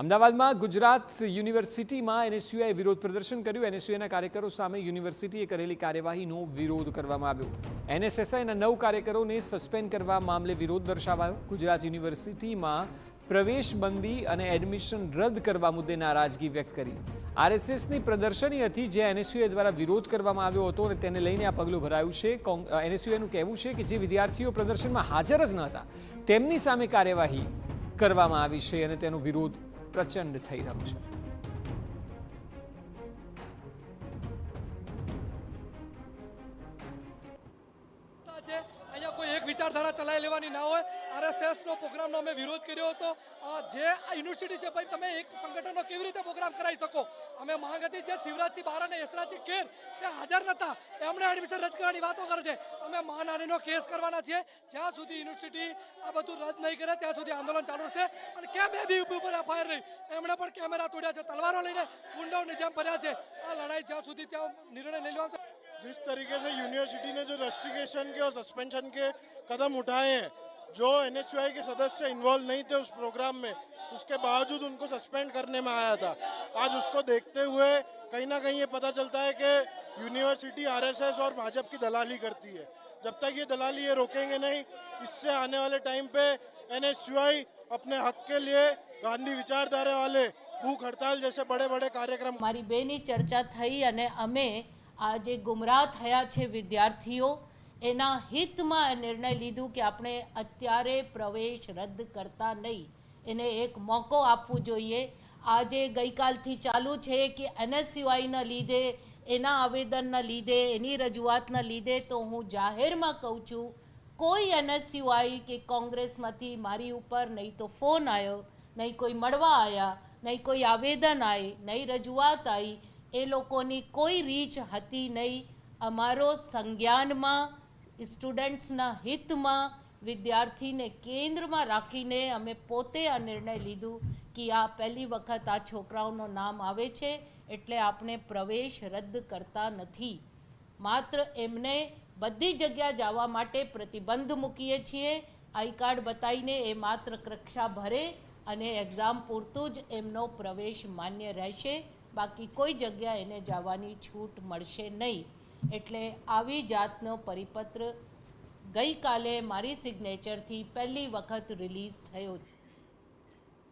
અમદાવાદમાં ગુજરાત યુનિવર્સિટીમાં એનએસયુઆઈએ વિરોધ પ્રદર્શન કર્યું। એનએસયુઆઈના કાર્યકરો સામે યુનિવર્સિટીએ કરેલી કાર્યવાહીનો વિરોધ કરવામાં આવ્યો। એનએસએસઆઈના 9 કાર્યકરોને સસ્પેન્ડ કરવા મામલે વિરોધ દર્શાવાયો। ગુજરાત યુનિવર્સિટીમાં પ્રવેશબંધી અને એડમિશન રદ કરવા મુદ્દે નારાજગી વ્યક્ત કરી। આરએસએસની પ્રદર્શની હતી જે એનએસયુઆઈ દ્વારા વિરોધ કરવામાં આવ્યો હતો અને તેને લઈને આ પગલું ભરાયું છે। એનએસયુઆઈનું કહેવું છે કે જે વિદ્યાર્થીઓ પ્રદર્શનમાં હાજર જ ન હતા તેમની સામે કાર્યવાહી કરવામાં આવી છે અને તેનો વિરોધ પ્રચંડ થઈ રહ્યો છે। અહીંયા કોઈ એક વિચારધારા ચલાવી લેવાની ના હોય। આરએસએસનો પ્રોગ્રામનો અમે વિરોધ કર્યો હતો। જે આ યુનિવર્સિટી છે ભાઈ તમે એક સંગઠનનો કેવી રીતે પ્રોગ્રામ કરાવી શકો? અમે માંગ હતી જે શિવરાજસિંહ બારા અને યશરાજસિંહ ખેર તે હાજર નહોતા એમણે એડમિશન રદ કરવાની વાતો કરે છે। અમે માનહાનિનો કેસ કરવાના છીએ જ્યાં સુધી યુનિવર્સિટી આ બધું રદ નહીં કરે ત્યાં સુધી આંદોલન ચાલુ છે। અને કેમ એ બી ઉપર એફઆઈઆર નહીં? એમણે પણ કેમેરા તોડ્યા છે, તલવારો લઈને ગુંડાઓની જેમ ભર્યા છે। આ લડાઈ જ્યાં સુધી ત્યાં નિર્ણય લઈ લેવાનો। जिस तरीके से यूनिवर्सिटी ने जो रेस्ट्रिक्शन के और सस्पेंशन के कदम उठाए हैं, जो एनएसयूआई के सदस्य इन्वॉल्व नहीं थे उस प्रोग्राम में, उसके बावजूद उनको सस्पेंड करने में आया था। आज उसको देखते हुए कहीं ना कहीं ये पता चलता है कि यूनिवर्सिटी आरएसएस और भाजपा की दलाली करती है। जब तक ये दलाली ये रोकेंगे नहीं, इससे आने वाले टाइम पे एनएसयूआई अपने हक के लिए गांधी विचारधारा वाले भूख हड़ताल जैसे बड़े बड़े कार्यक्रम। हमारी बेनी चर्चा थई अने अमे આજે ગુમરાહ થયા છે વિદ્યાર્થીઓ એના હિતમાં નિર્ણય લીધું કે આપણે અત્યારે પ્રવેશ રદ કરતા નહીં, એને એક મોકો આપવો જોઈએ। આજે ગઈકાલથી ચાલુ છે કે એનએસયુઆઈના લીધે, એના આવેદનના લીધે, એની રજૂઆતના લીધે તો હું જાહેરમાં કહું છું કોઈ એનએસયુઆઈ કે કોંગ્રેસમાંથી મારી ઉપર નહીં તો ફોન આવ્યો, નહીં કોઈ મળવા આવ્યા, નહીં કોઈ આવેદન આવી, નહીં રજૂઆત આવી। એ લોકોની કોઈ રીચ હતી નહીં। અમારો સંજ્ઞાનમાં સ્ટુડન્ટ્સના હિતમાં વિદ્યાર્થીને કેન્દ્રમાં રાખીને અમે પોતે આ નિર્ણય લીધું કે આ પહેલી વખત આ છોકરાઓનું નામ આવે છે એટલે આપણે પ્રવેશ રદ કરતા નથી, માત્ર એમને બધી જગ્યા જવા માટે પ્રતિબંધ મૂકીએ છીએ। આઈ કાર્ડ બતાવીને એ માત્ર કક્ષા ભરે અને એક્ઝામ પૂરતું જ એમનો પ્રવેશ માન્ય રહેશે, બાકી કોઈ જગ્યા એને જવાની છૂટ મળશે નહીં। એટલે આવી જાતનો પરિપત્ર ગઈકાલે મારી સિગ્નેચરથી પહેલી વખત રિલીઝ થયો।